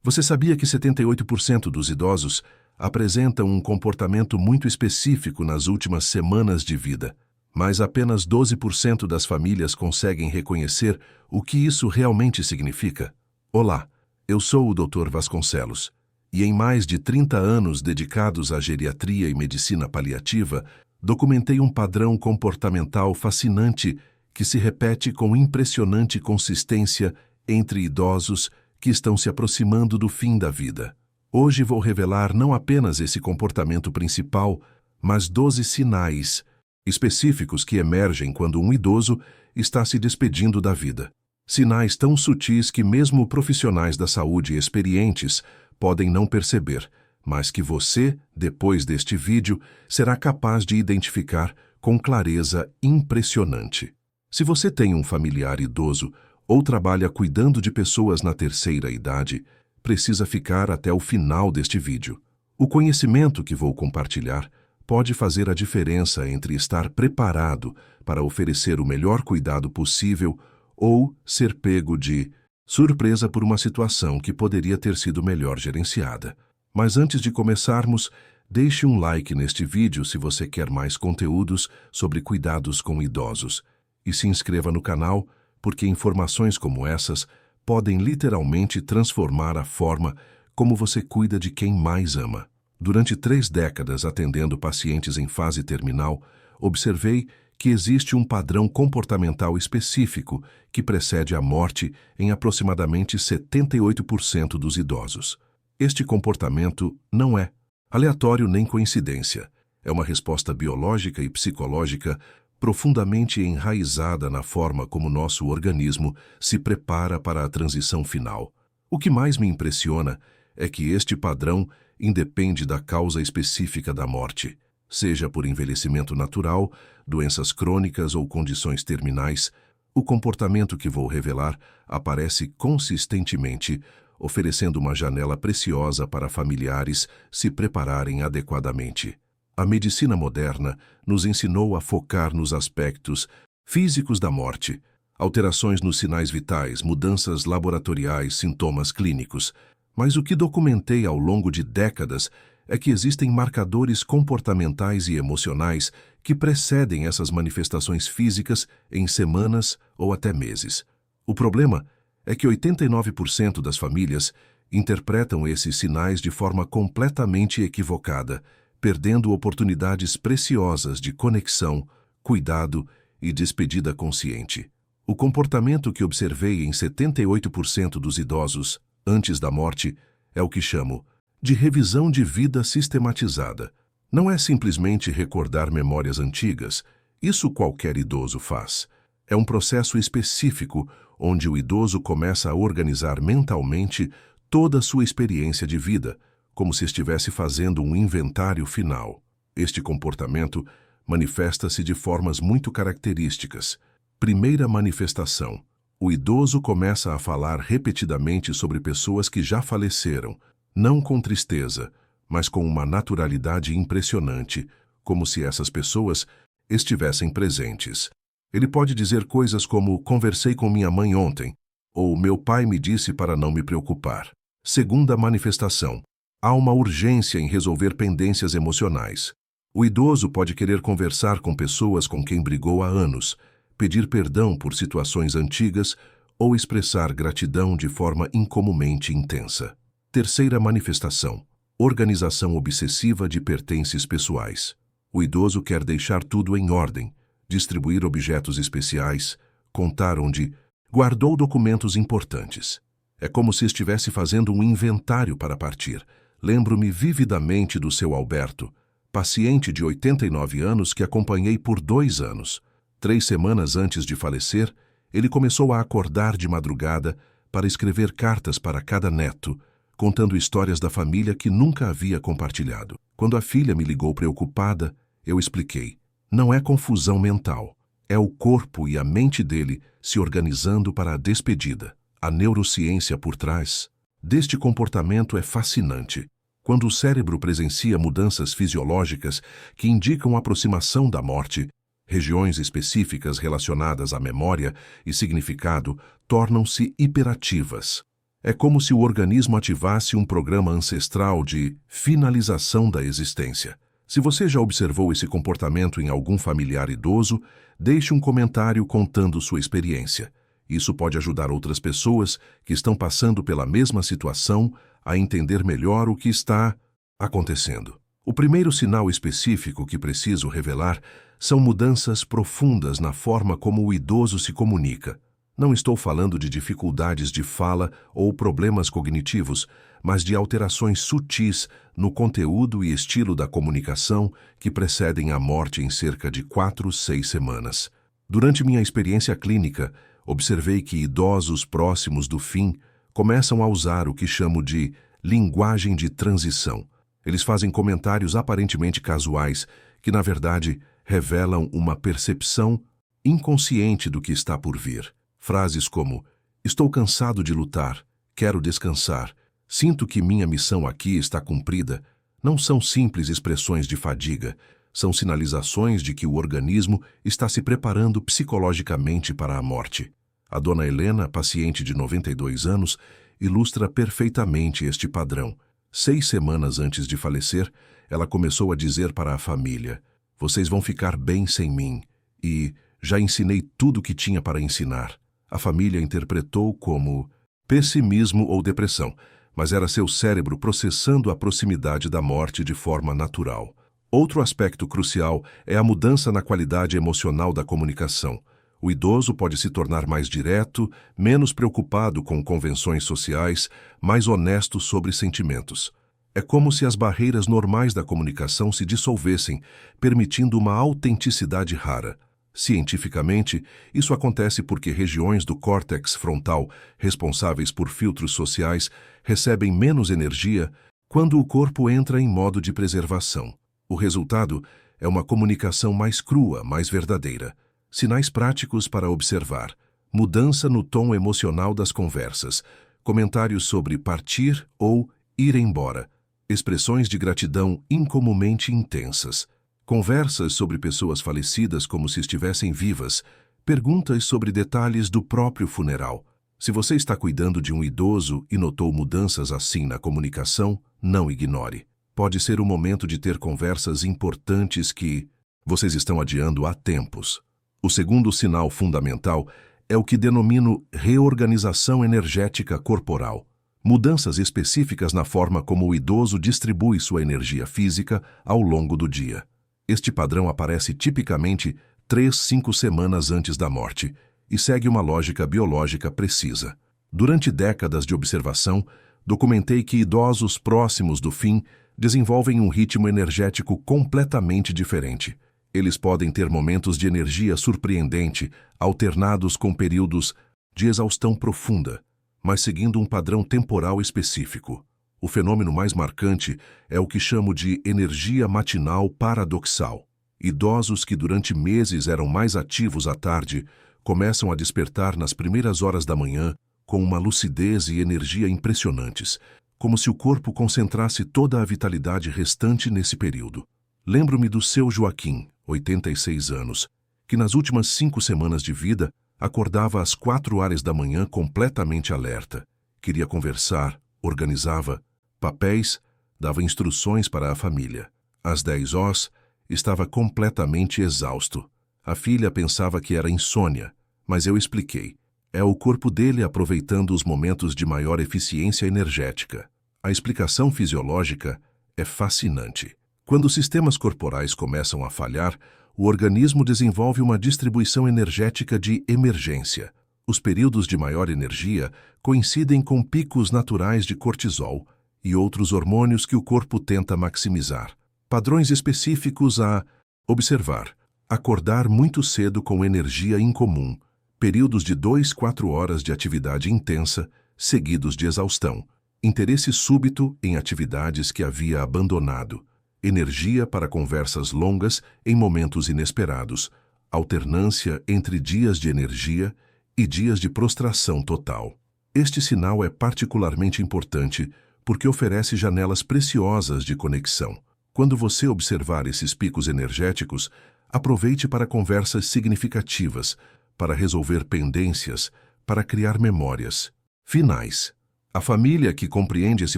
Você sabia que 78% dos idosos apresentam um comportamento muito específico nas últimas semanas de vida, mas apenas 12% das famílias conseguem reconhecer o que isso realmente significa? Olá, eu sou o Dr. Vasconcelos, e em mais de 30 anos dedicados à geriatria e medicina paliativa, documentei um padrão comportamental fascinante que se repete com impressionante consistência entre idosos que estão se aproximando do fim da vida. Hoje vou revelar não apenas esse comportamento principal, mas 12 sinais específicos que emergem quando um idoso está se despedindo da vida. Sinais tão sutis que mesmo profissionais da saúde experientes podem não perceber, mas que você, depois deste vídeo, será capaz de identificar com clareza impressionante. Se você tem um familiar idoso ou trabalha cuidando de pessoas na terceira idade, precisa ficar até o final deste vídeo. O conhecimento que vou compartilhar pode fazer a diferença entre estar preparado para oferecer o melhor cuidado possível ou ser pego de surpresa por uma situação que poderia ter sido melhor gerenciada. Mas antes de começarmos, deixe um like neste vídeo se você quer mais conteúdos sobre cuidados com idosos. E se inscreva no canal, porque informações como essas podem literalmente transformar a forma como você cuida de quem mais ama. Durante 3 décadas atendendo pacientes em fase terminal, observei que existe um padrão comportamental específico que precede a morte em aproximadamente 78% dos idosos. Este comportamento não é aleatório nem coincidência. É uma resposta biológica e psicológica profundamente enraizada na forma como nosso organismo se prepara para a transição final. O que mais me impressiona é que este padrão independe da causa específica da morte, seja por envelhecimento natural, doenças crônicas ou condições terminais. O comportamento que vou revelar aparece consistentemente, oferecendo uma janela preciosa para familiares se prepararem adequadamente. A medicina moderna nos ensinou a focar nos aspectos físicos da morte, alterações nos sinais vitais, mudanças laboratoriais, sintomas clínicos. Mas o que documentei ao longo de décadas é que existem marcadores comportamentais e emocionais que precedem essas manifestações físicas em semanas ou até meses. O problema é que 89% das famílias interpretam esses sinais de forma completamente equivocada, perdendo oportunidades preciosas de conexão, cuidado e despedida consciente. O comportamento que observei em 78% dos idosos antes da morte é o que chamo de revisão de vida sistematizada. Não é simplesmente recordar memórias antigas, isso qualquer idoso faz. É um processo específico onde o idoso começa a organizar mentalmente toda a sua experiência de vida, como se estivesse fazendo um inventário final. Este comportamento manifesta-se de formas muito características. Primeira manifestação: o idoso começa a falar repetidamente sobre pessoas que já faleceram, não com tristeza, mas com uma naturalidade impressionante, como se essas pessoas estivessem presentes. Ele pode dizer coisas como "conversei com minha mãe ontem", ou "meu pai me disse para não me preocupar". Segunda manifestação: há uma urgência em resolver pendências emocionais. O idoso pode querer conversar com pessoas com quem brigou há anos, pedir perdão por situações antigas ou expressar gratidão de forma incomumente intensa. Terceira manifestação: organização obsessiva de pertences pessoais. O idoso quer deixar tudo em ordem, distribuir objetos especiais, contar onde guardou documentos importantes. É como se estivesse fazendo um inventário para partir. Lembro-me vividamente do seu Alberto, paciente de 89 anos que acompanhei por 2 anos. 3 semanas antes de falecer, ele começou a acordar de madrugada para escrever cartas para cada neto, contando histórias da família que nunca havia compartilhado. Quando a filha me ligou preocupada, eu expliquei: não é confusão mental, é o corpo e a mente dele se organizando para a despedida. A neurociência por trás deste comportamento é fascinante. Quando o cérebro presencia mudanças fisiológicas que indicam a aproximação da morte, regiões específicas relacionadas à memória e significado tornam-se hiperativas. É como se o organismo ativasse um programa ancestral de finalização da existência. Se você já observou esse comportamento em algum familiar idoso, deixe um comentário contando sua experiência. Isso pode ajudar outras pessoas que estão passando pela mesma situação a entender melhor o que está acontecendo. O primeiro sinal específico que preciso revelar são mudanças profundas na forma como o idoso se comunica. Não estou falando de dificuldades de fala ou problemas cognitivos, mas de alterações sutis no conteúdo e estilo da comunicação que precedem a morte em cerca de 4-6 semanas. Durante minha experiência clínica, observei que idosos próximos do fim começam a usar o que chamo de linguagem de transição. Eles fazem comentários aparentemente casuais que, na verdade, revelam uma percepção inconsciente do que está por vir. Frases como: estou cansado de lutar, quero descansar, sinto que minha missão aqui está cumprida, não são simples expressões de fadiga, são sinalizações de que o organismo está se preparando psicologicamente para a morte. A dona Helena, paciente de 92 anos, ilustra perfeitamente este padrão. 6 semanas antes de falecer, ela começou a dizer para a família: vocês vão ficar bem sem mim, e já ensinei tudo o que tinha para ensinar. A família interpretou como pessimismo ou depressão, mas era seu cérebro processando a proximidade da morte de forma natural. Outro aspecto crucial é a mudança na qualidade emocional da comunicação. O idoso pode se tornar mais direto, menos preocupado com convenções sociais, mais honesto sobre sentimentos. É como se as barreiras normais da comunicação se dissolvessem, permitindo uma autenticidade rara. Cientificamente, isso acontece porque regiões do córtex frontal, responsáveis por filtros sociais, recebem menos energia quando o corpo entra em modo de preservação. O resultado é uma comunicação mais crua, mais verdadeira. Sinais práticos para observar: mudança no tom emocional das conversas, comentários sobre partir ou ir embora, expressões de gratidão incomumente intensas, conversas sobre pessoas falecidas como se estivessem vivas, perguntas sobre detalhes do próprio funeral. Se você está cuidando de um idoso e notou mudanças assim na comunicação, não ignore. Pode ser o momento de ter conversas importantes que vocês estão adiando há tempos. O segundo sinal fundamental é o que denomino reorganização energética corporal. Mudanças específicas na forma como o idoso distribui sua energia física ao longo do dia. Este padrão aparece tipicamente 3-5 semanas antes da morte e segue uma lógica biológica precisa. Durante décadas de observação, documentei que idosos próximos do fim desenvolvem um ritmo energético completamente diferente. Eles podem ter momentos de energia surpreendente, alternados com períodos de exaustão profunda, mas seguindo um padrão temporal específico. O fenômeno mais marcante é o que chamo de energia matinal paradoxal. Idosos que durante meses eram mais ativos à tarde começam a despertar nas primeiras horas da manhã com uma lucidez e energia impressionantes, como se o corpo concentrasse toda a vitalidade restante nesse período. Lembro-me do seu Joaquim, 86 anos, que nas últimas 5 semanas de vida acordava às 4 horas da manhã completamente alerta. Queria conversar, organizava papéis, dava instruções para a família. Às 10 horas, estava completamente exausto. A filha pensava que era insônia, mas eu expliquei. É o corpo dele aproveitando os momentos de maior eficiência energética. A explicação fisiológica é fascinante. Quando os sistemas corporais começam a falhar, o organismo desenvolve uma distribuição energética de emergência. Os períodos de maior energia coincidem com picos naturais de cortisol e outros hormônios que o corpo tenta maximizar. Padrões específicos a observar: acordar muito cedo com energia incomum, períodos de 2-4 horas de atividade intensa, seguidos de exaustão, interesse súbito em atividades que havia abandonado, energia para conversas longas em momentos inesperados, alternância entre dias de energia e dias de prostração total. Este sinal é particularmente importante porque oferece janelas preciosas de conexão. Quando você observar esses picos energéticos, aproveite para conversas significativas, para resolver pendências, para criar memórias. Finais. A família que compreende esse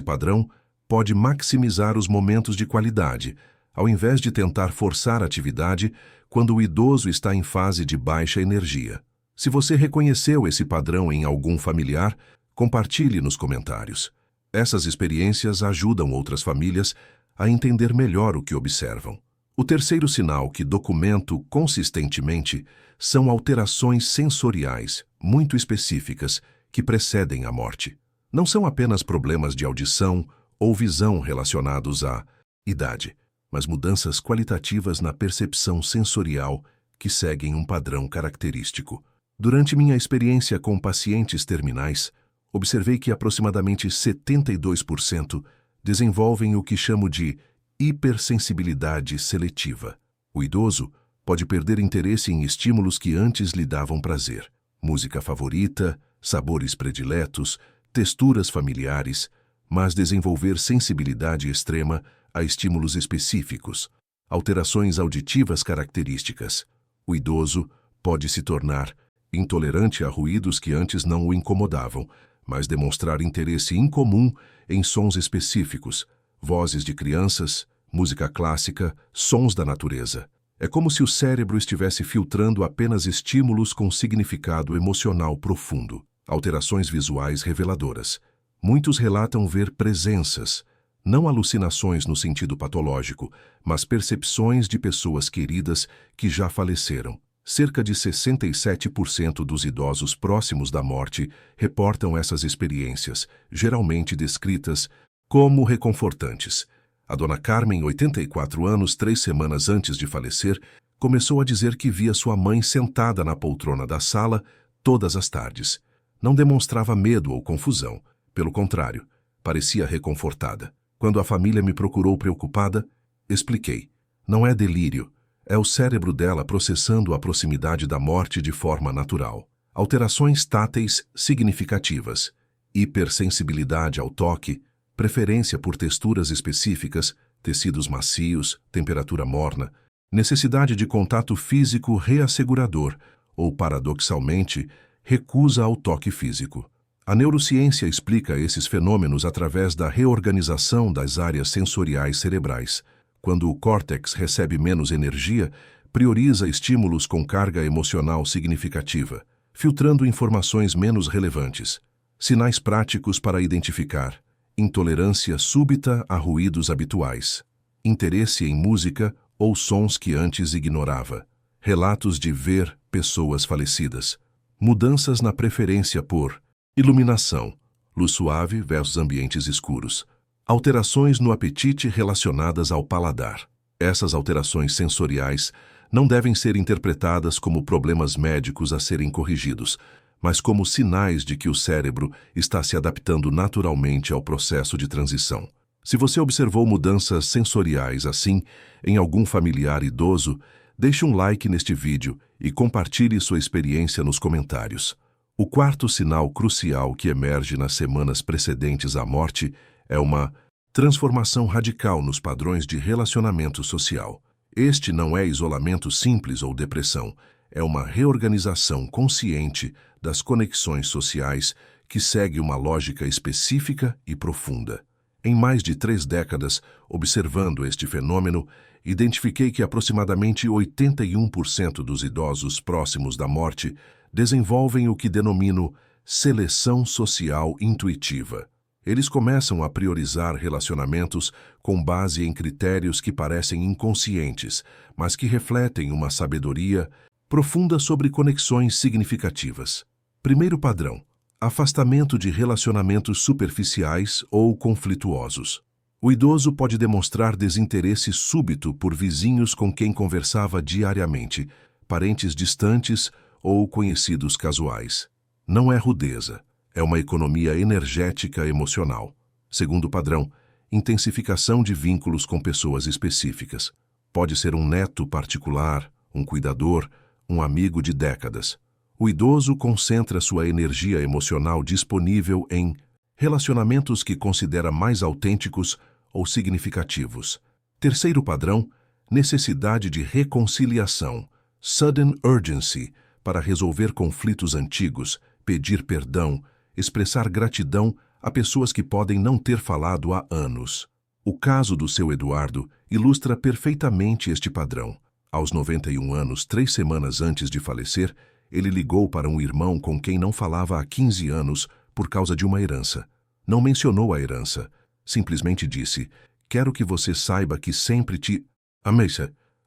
padrão pode maximizar os momentos de qualidade, ao invés de tentar forçar a atividade quando o idoso está em fase de baixa energia. Se você reconheceu esse padrão em algum familiar, compartilhe nos comentários. Essas experiências ajudam outras famílias a entender melhor o que observam. O terceiro sinal que documento consistentemente são alterações sensoriais muito específicas que precedem a morte. Não são apenas problemas de audição ou visão relacionados à idade, mas mudanças qualitativas na percepção sensorial que seguem um padrão característico. Durante minha experiência com pacientes terminais, observei que aproximadamente 72% desenvolvem o que chamo de hipersensibilidade seletiva. O idoso pode perder interesse em estímulos que antes lhe davam prazer. Música favorita, sabores prediletos, texturas familiares, mas desenvolver sensibilidade extrema a estímulos específicos, alterações auditivas características. O idoso pode se tornar intolerante a ruídos que antes não o incomodavam, mas demonstrar interesse incomum em sons específicos, vozes de crianças, música clássica, sons da natureza. É como se o cérebro estivesse filtrando apenas estímulos com significado emocional profundo. Alterações visuais reveladoras. Muitos relatam ver presenças, não alucinações no sentido patológico, mas percepções de pessoas queridas que já faleceram. Cerca de 67% dos idosos próximos da morte reportam essas experiências, geralmente descritas como reconfortantes. A dona Carmen, 84 anos, 3 semanas antes de falecer, começou a dizer que via sua mãe sentada na poltrona da sala todas as tardes. Não demonstrava medo ou confusão. Pelo contrário, parecia reconfortada. Quando a família me procurou preocupada, expliquei. Não é delírio. É o cérebro dela processando a proximidade da morte de forma natural. Alterações táteis significativas. Hipersensibilidade ao toque, preferência por texturas específicas, tecidos macios, temperatura morna, necessidade de contato físico reassegurador ou, paradoxalmente, recusa ao toque físico. A neurociência explica esses fenômenos através da reorganização das áreas sensoriais cerebrais. Quando o córtex recebe menos energia, prioriza estímulos com carga emocional significativa, filtrando informações menos relevantes. Sinais práticos para identificar: intolerância súbita a ruídos habituais, interesse em música ou sons que antes ignorava, relatos de ver pessoas falecidas, mudanças na preferência por iluminação, luz suave versus ambientes escuros, alterações no apetite relacionadas ao paladar. Essas alterações sensoriais não devem ser interpretadas como problemas médicos a serem corrigidos, mas como sinais de que o cérebro está se adaptando naturalmente ao processo de transição. Se você observou mudanças sensoriais assim em algum familiar idoso, deixe um like neste vídeo e compartilhe sua experiência nos comentários. O quarto sinal crucial que emerge nas semanas precedentes à morte é uma transformação radical nos padrões de relacionamento social. Este não é isolamento simples ou depressão, é uma reorganização consciente das conexões sociais que segue uma lógica específica e profunda. Em mais de 3 décadas, observando este fenômeno, identifiquei que aproximadamente 81% dos idosos próximos da morte desenvolvem o que denomino seleção social intuitiva. Eles começam a priorizar relacionamentos com base em critérios que parecem inconscientes, mas que refletem uma sabedoria profunda sobre conexões significativas. Primeiro padrão: afastamento de relacionamentos superficiais ou conflituosos. O idoso pode demonstrar desinteresse súbito por vizinhos com quem conversava diariamente, parentes distantes ou conhecidos casuais. Não é rudeza, é uma economia energética emocional. Segundo padrão: intensificação de vínculos com pessoas específicas. Pode ser um neto particular, um cuidador, um amigo de décadas. O idoso concentra sua energia emocional disponível em relacionamentos que considera mais autênticos ou significativos. Terceiro padrão: necessidade de reconciliação, sudden urgency, para resolver conflitos antigos, pedir perdão, expressar gratidão há pessoas que podem não ter falado há anos. O caso do seu Eduardo ilustra perfeitamente este padrão. Aos 91 anos, 3 semanas antes de falecer, ele ligou para um irmão com quem não falava há 15 anos por causa de uma herança. Não mencionou a herança. Simplesmente disse: "Quero que você saiba que sempre te amei."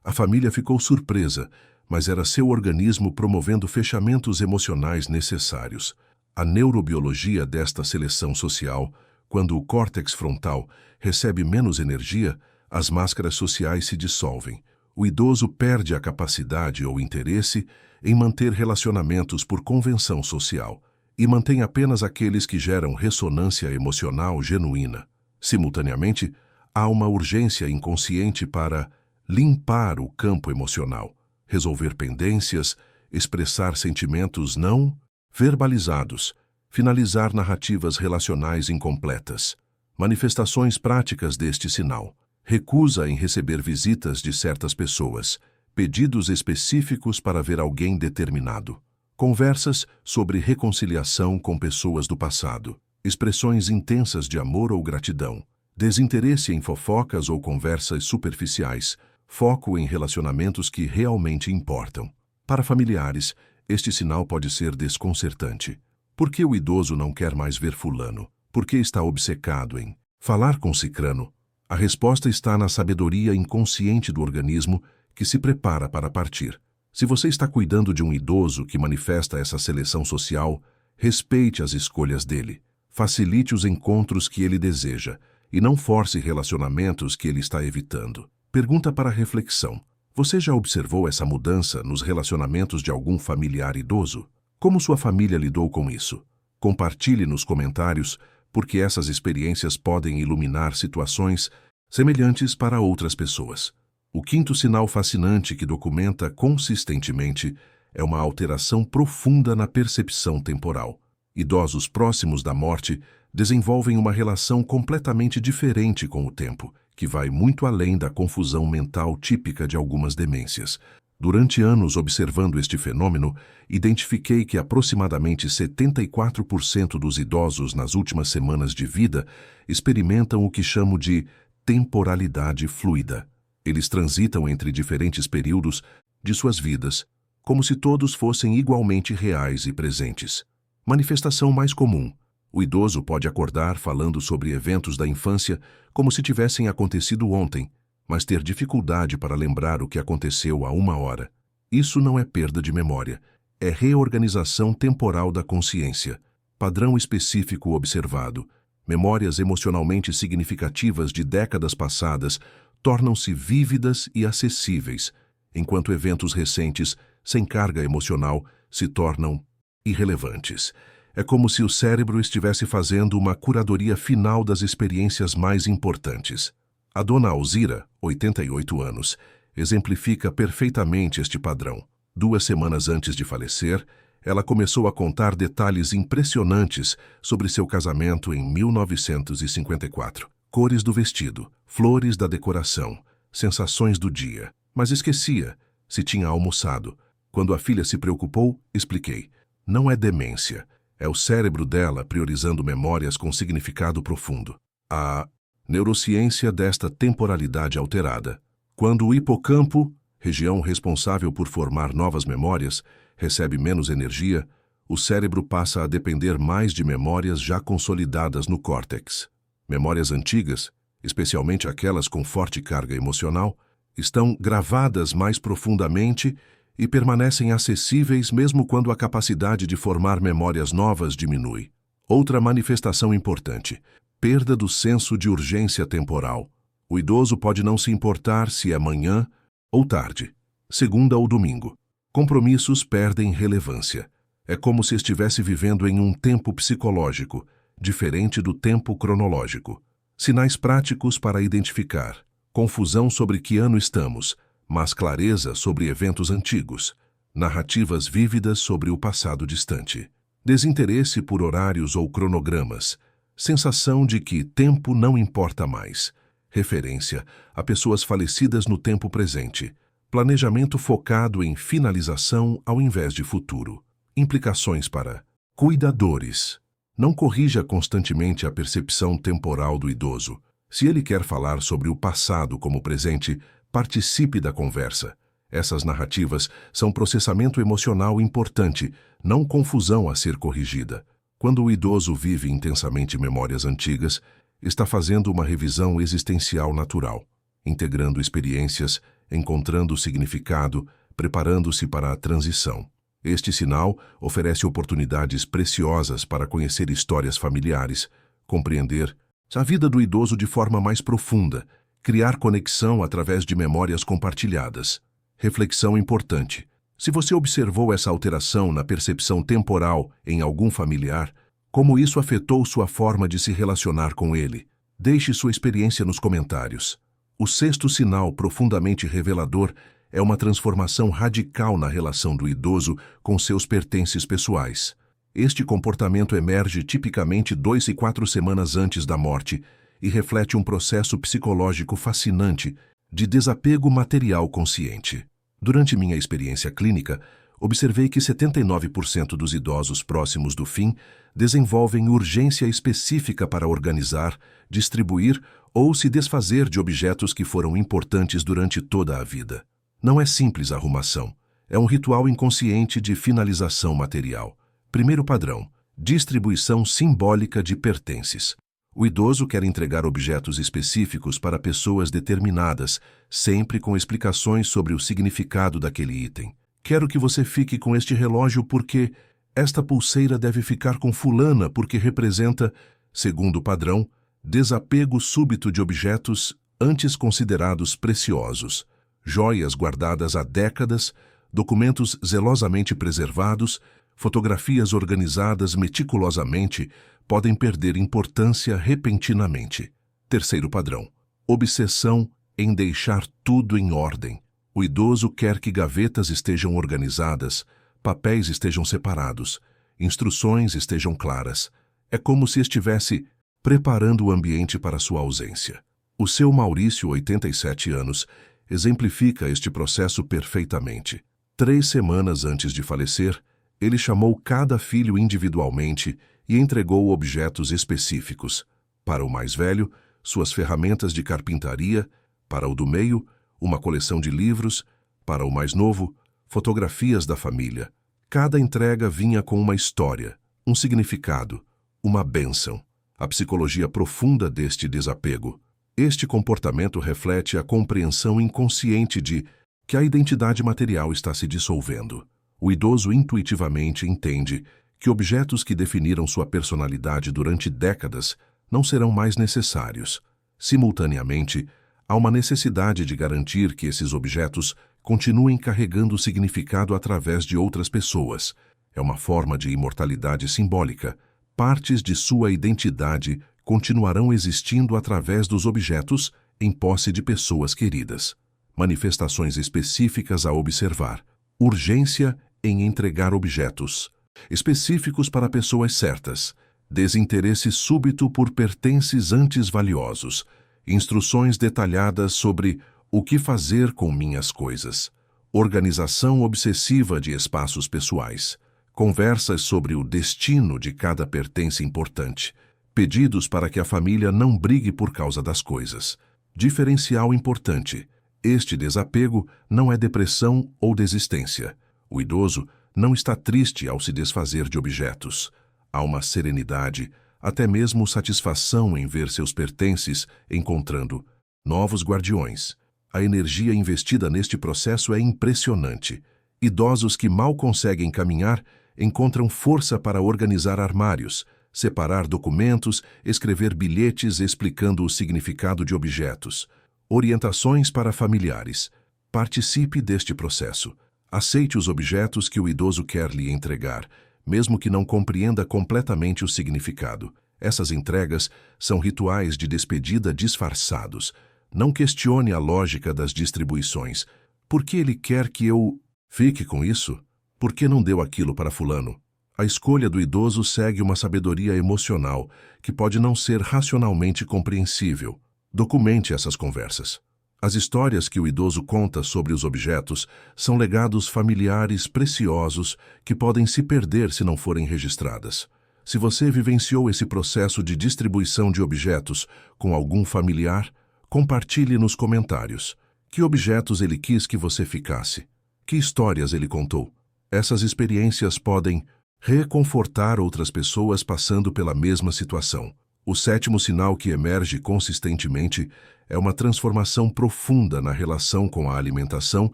A família ficou surpresa, mas era seu organismo promovendo fechamentos emocionais necessários. A neurobiologia desta seleção social, quando o córtex frontal recebe menos energia, as máscaras sociais se dissolvem. O idoso perde a capacidade ou interesse em manter relacionamentos por convenção social e mantém apenas aqueles que geram ressonância emocional genuína. Simultaneamente, há uma urgência inconsciente para limpar o campo emocional, resolver pendências, expressar sentimentos não verbalizados, finalizar narrativas relacionais incompletas. Manifestações práticas deste sinal: recusa em receber visitas de certas pessoas, pedidos específicos para ver alguém determinado, conversas sobre reconciliação com pessoas do passado, expressões intensas de amor ou gratidão, desinteresse em fofocas ou conversas superficiais, foco em relacionamentos que realmente importam. Para familiares, este sinal pode ser desconcertante. Por que o idoso não quer mais ver fulano? Por que está obcecado em falar com cicrano? A resposta está na sabedoria inconsciente do organismo que se prepara para partir. Se você está cuidando de um idoso que manifesta essa seleção social, respeite as escolhas dele. Facilite os encontros que ele deseja e não force relacionamentos que ele está evitando. Pergunta para reflexão: você já observou essa mudança nos relacionamentos de algum familiar idoso? Como sua família lidou com isso? Compartilhe nos comentários, porque essas experiências podem iluminar situações semelhantes para outras pessoas. O quinto sinal fascinante que documenta consistentemente é uma alteração profunda na percepção temporal. Idosos próximos da morte desenvolvem uma relação completamente diferente com o tempo, que vai muito além da confusão mental típica de algumas demências. Durante anos observando este fenômeno, identifiquei que aproximadamente 74% dos idosos nas últimas semanas de vida experimentam o que chamo de temporalidade fluida. Eles transitam entre diferentes períodos de suas vidas, como se todos fossem igualmente reais e presentes. Manifestação mais comum: o idoso pode acordar falando sobre eventos da infância como se tivessem acontecido ontem, mas ter dificuldade para lembrar o que aconteceu há 1 hora. Isso não é perda de memória, é reorganização temporal da consciência. Padrão específico observado: memórias emocionalmente significativas de décadas passadas tornam-se vívidas e acessíveis, enquanto eventos recentes, sem carga emocional, se tornam irrelevantes. É como se o cérebro estivesse fazendo uma curadoria final das experiências mais importantes. A dona Alzira, 88 anos, exemplifica perfeitamente este padrão. 2 semanas antes de falecer, ela começou a contar detalhes impressionantes sobre seu casamento em 1954. Cores do vestido, flores da decoração, sensações do dia. Mas esquecia se tinha almoçado. Quando a filha se preocupou, expliquei: não é demência. É o cérebro dela priorizando memórias com significado profundo. A neurociência desta temporalidade alterada. Quando o hipocampo, região responsável por formar novas memórias, recebe menos energia, o cérebro passa a depender mais de memórias já consolidadas no córtex. Memórias antigas, especialmente aquelas com forte carga emocional, estão gravadas mais profundamente e permanecem acessíveis mesmo quando a capacidade de formar memórias novas diminui. Outra manifestação importante: perda do senso de urgência temporal. O idoso pode não se importar se é manhã ou tarde, segunda ou domingo. Compromissos perdem relevância. É como se estivesse vivendo em um tempo psicológico, diferente do tempo cronológico. Sinais práticos para identificar: confusão sobre que ano estamos, mas clareza sobre eventos antigos. Narrativas vívidas sobre o passado distante. Desinteresse por horários ou cronogramas. Sensação de que tempo não importa mais. Referência a pessoas falecidas no tempo presente. Planejamento focado em finalização ao invés de futuro. Implicações para cuidadores. Não corrija constantemente a percepção temporal do idoso. Se ele quer falar sobre o passado como presente, participe da conversa. Essas narrativas são processamento emocional importante, não confusão a ser corrigida. Quando o idoso vive intensamente memórias antigas, está fazendo uma revisão existencial natural, integrando experiências, encontrando significado, preparando-se para a transição. Este sinal oferece oportunidades preciosas para conhecer histórias familiares, compreender a vida do idoso de forma mais profunda, criar conexão através de memórias compartilhadas. Reflexão importante. Se você observou essa alteração na percepção temporal em algum familiar, como isso afetou sua forma de se relacionar com ele? Deixe sua experiência nos comentários. O sexto sinal profundamente revelador é uma transformação radical na relação do idoso com seus pertences pessoais. Este comportamento emerge tipicamente 2 e 4 semanas antes da morte e reflete um processo psicológico fascinante de desapego material consciente. Durante minha experiência clínica, observei que 79% dos idosos próximos do fim desenvolvem urgência específica para organizar, distribuir ou se desfazer de objetos que foram importantes durante toda a vida. Não é simples arrumação, é um ritual inconsciente de finalização material. Primeiro padrão: distribuição simbólica de pertences. O idoso quer entregar objetos específicos para pessoas determinadas, sempre com explicações sobre o significado daquele item. Quero que você fique com este relógio porque esta pulseira deve ficar com fulana porque representa, segundo padrão, desapego súbito de objetos antes considerados preciosos. Joias guardadas há décadas, documentos zelosamente preservados, fotografias organizadas meticulosamente podem perder importância repentinamente. Terceiro padrão: obsessão em deixar tudo em ordem. O idoso quer que gavetas estejam organizadas, papéis estejam separados, instruções estejam claras. É como se estivesse preparando o ambiente para sua ausência. O seu Maurício, 87 anos, exemplifica este processo perfeitamente. 3 semanas antes de falecer, ele chamou cada filho individualmente e entregou objetos específicos. Para o mais velho, suas ferramentas de carpintaria; para o do meio, uma coleção de livros; para o mais novo, fotografias da família. Cada entrega vinha com uma história, um significado, uma bênção. A psicologia profunda deste desapego. Este comportamento reflete a compreensão inconsciente de que a identidade material está se dissolvendo. O idoso intuitivamente entende que objetos que definiram sua personalidade durante décadas não serão mais necessários. Simultaneamente, há uma necessidade de garantir que esses objetos continuem carregando significado através de outras pessoas. É uma forma de imortalidade simbólica. Partes de sua identidade continuarão existindo através dos objetos em posse de pessoas queridas. Manifestações específicas a observar. Urgência em entregar objetos específicos para pessoas certas. Desinteresse súbito por pertences antes valiosos. Instruções detalhadas sobre o que fazer com minhas coisas. Organização obsessiva de espaços pessoais. Conversas sobre o destino de cada pertence importante. Pedidos para que a família não brigue por causa das coisas. Diferencial importante: este desapego não é depressão ou desistência. O idoso não está triste ao se desfazer de objetos. Há uma serenidade, até mesmo satisfação em ver seus pertences encontrando novos guardiões. A energia investida neste processo é impressionante. Idosos que mal conseguem caminhar encontram força para organizar armários, separar documentos, escrever bilhetes explicando o significado de objetos. Orientações para familiares. Participe deste processo. Aceite os objetos que o idoso quer lhe entregar, mesmo que não compreenda completamente o significado. Essas entregas são rituais de despedida disfarçados. Não questione a lógica das distribuições. Por que ele quer que eu fique com isso? Por que não deu aquilo para fulano? A escolha do idoso segue uma sabedoria emocional que pode não ser racionalmente compreensível. Documente essas conversas. As histórias que o idoso conta sobre os objetos são legados familiares preciosos que podem se perder se não forem registradas. Se você vivenciou esse processo de distribuição de objetos com algum familiar, compartilhe nos comentários. Que objetos ele quis que você ficasse? Que histórias ele contou? Essas experiências podem reconfortar outras pessoas passando pela mesma situação. O sétimo sinal que emerge consistentemente é uma transformação profunda na relação com a alimentação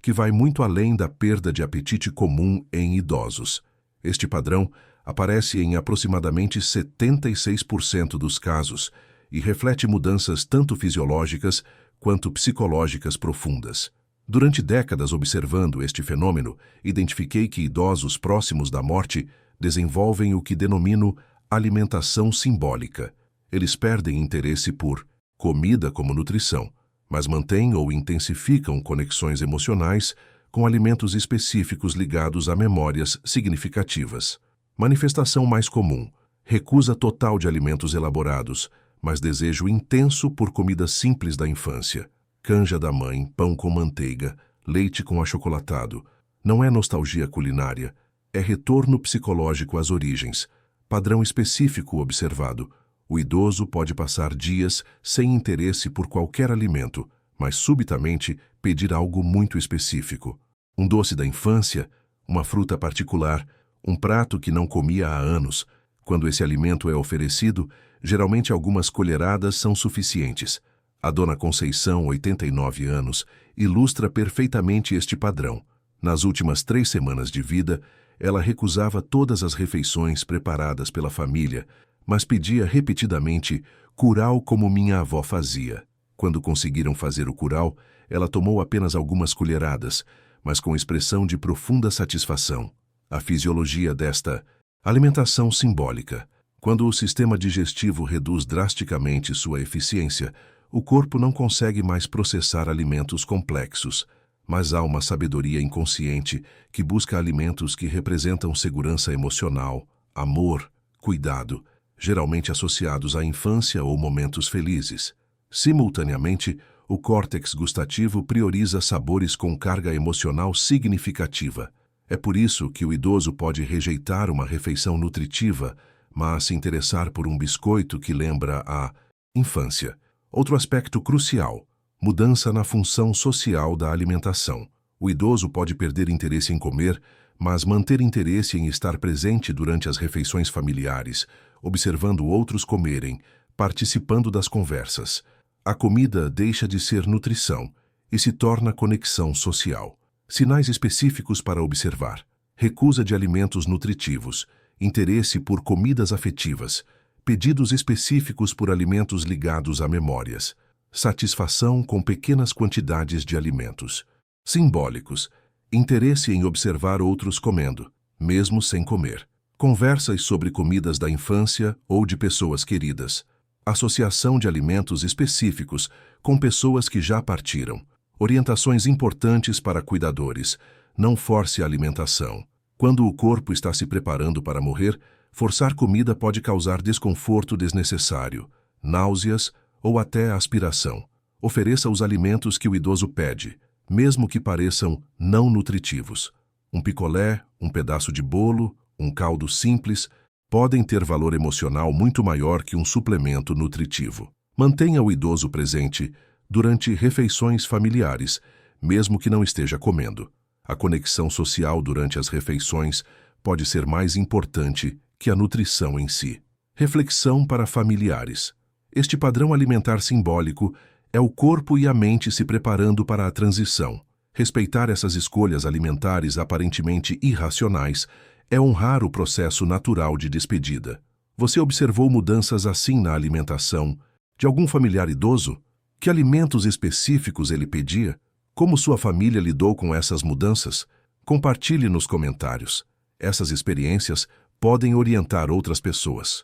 que vai muito além da perda de apetite comum em idosos. Este padrão aparece em aproximadamente 76% dos casos e reflete mudanças tanto fisiológicas quanto psicológicas profundas. Durante décadas observando este fenômeno, identifiquei que idosos próximos da morte desenvolvem o que denomino alimentação simbólica. Eles perdem interesse por comida como nutrição, mas mantêm ou intensificam conexões emocionais com alimentos específicos ligados a memórias significativas. Manifestação mais comum: recusa total de alimentos elaborados, mas desejo intenso por comidas simples da infância. Canja da mãe, pão com manteiga, leite com achocolatado. Não é nostalgia culinária, é retorno psicológico às origens. Padrão específico observado. O idoso pode passar dias sem interesse por qualquer alimento, mas subitamente pedir algo muito específico. Um doce da infância, uma fruta particular, um prato que não comia há anos. Quando esse alimento é oferecido, geralmente algumas colheradas são suficientes. A dona Conceição, 89 anos, ilustra perfeitamente este padrão. Nas últimas 3 semanas de vida, ela recusava todas as refeições preparadas pela família, mas pedia repetidamente curau como minha avó fazia. Quando conseguiram fazer o curau, ela tomou apenas algumas colheradas, mas com expressão de profunda satisfação. A fisiologia desta alimentação simbólica. Quando o sistema digestivo reduz drasticamente sua eficiência, o corpo não consegue mais processar alimentos complexos, mas há uma sabedoria inconsciente que busca alimentos que representam segurança emocional, amor, cuidado, geralmente associados à infância ou momentos felizes. Simultaneamente, o córtex gustativo prioriza sabores com carga emocional significativa. É por isso que o idoso pode rejeitar uma refeição nutritiva, mas se interessar por um biscoito que lembra a infância. Outro aspecto crucial: mudança na função social da alimentação. O idoso pode perder interesse em comer, mas manter interesse em estar presente durante as refeições familiares, observando outros comerem, participando das conversas. A comida deixa de ser nutrição e se torna conexão social. Sinais específicos para observar: recusa de alimentos nutritivos, interesse por comidas afetivas, pedidos específicos por alimentos ligados a memórias, satisfação com pequenas quantidades de alimentos. Simbólicos: interesse em observar outros comendo, mesmo sem comer. Conversas sobre comidas da infância ou de pessoas queridas. Associação de alimentos específicos com pessoas que já partiram. Orientações importantes para cuidadores: não force a alimentação. Quando o corpo está se preparando para morrer, forçar comida pode causar desconforto desnecessário, náuseas ou até aspiração. Ofereça os alimentos que o idoso pede, mesmo que pareçam não nutritivos. Um picolé, um pedaço de bolo, um caldo simples podem ter valor emocional muito maior que um suplemento nutritivo. Mantenha o idoso presente durante refeições familiares, mesmo que não esteja comendo. A conexão social durante as refeições pode ser mais importante que a nutrição em si. Reflexão para familiares. Este padrão alimentar simbólico é o corpo e a mente se preparando para a transição. Respeitar essas escolhas alimentares aparentemente irracionais é honrar o processo natural de despedida. Você observou mudanças assim na alimentação de algum familiar idoso? Que alimentos específicos ele pedia? Como sua família lidou com essas mudanças? Compartilhe nos comentários. Essas experiências podem orientar outras pessoas.